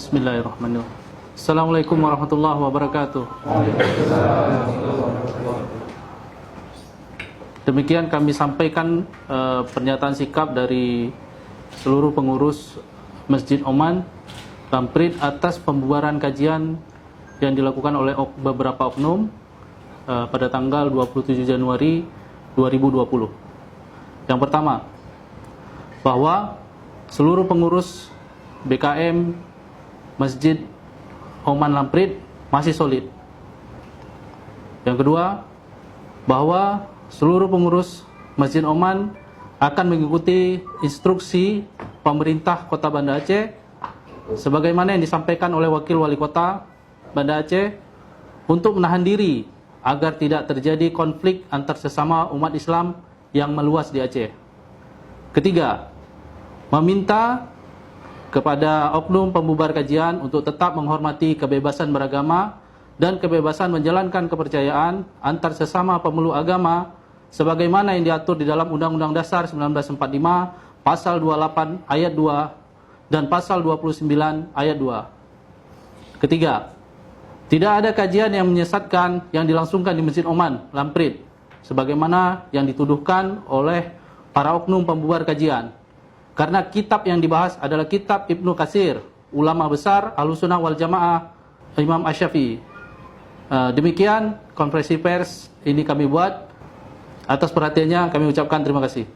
Bismillahirrahmanirrahim. Assalamualaikum warahmatullahi wabarakatuh. Demikian kami sampaikan pernyataan sikap dari seluruh pengurus Masjid Oman Lamprit atas pembubaran kajian yang dilakukan oleh beberapa oknum pada tanggal 27 Januari 2020. Yang pertama, bahwa seluruh pengurus BKM Masjid Oman Lamprit masih solid. Yang kedua, bahwa seluruh pengurus Masjid Oman akan mengikuti instruksi pemerintah Kota Banda Aceh sebagaimana yang disampaikan oleh Wakil Wali Kota Banda Aceh untuk menahan diri agar tidak terjadi konflik antar sesama umat Islam yang meluas di Aceh. Ketiga, meminta kepada oknum pembubar kajian untuk tetap menghormati kebebasan beragama dan kebebasan menjalankan kepercayaan antar sesama pemeluk agama sebagaimana yang diatur di dalam Undang-Undang Dasar 1945 Pasal 28 Ayat 2 dan Pasal 29 Ayat 2. Ketiga, tidak ada kajian yang menyesatkan yang dilangsungkan di Masjid Oman Lamprit sebagaimana yang dituduhkan oleh para oknum pembubar kajian. Karena kitab yang dibahas adalah kitab Ibnu Katsir, ulama besar Ahlussunnah wal Jamaah, Imam Asy-Syafi'i. Demikian konferensi pers ini kami buat. Atas perhatiannya kami ucapkan terima kasih.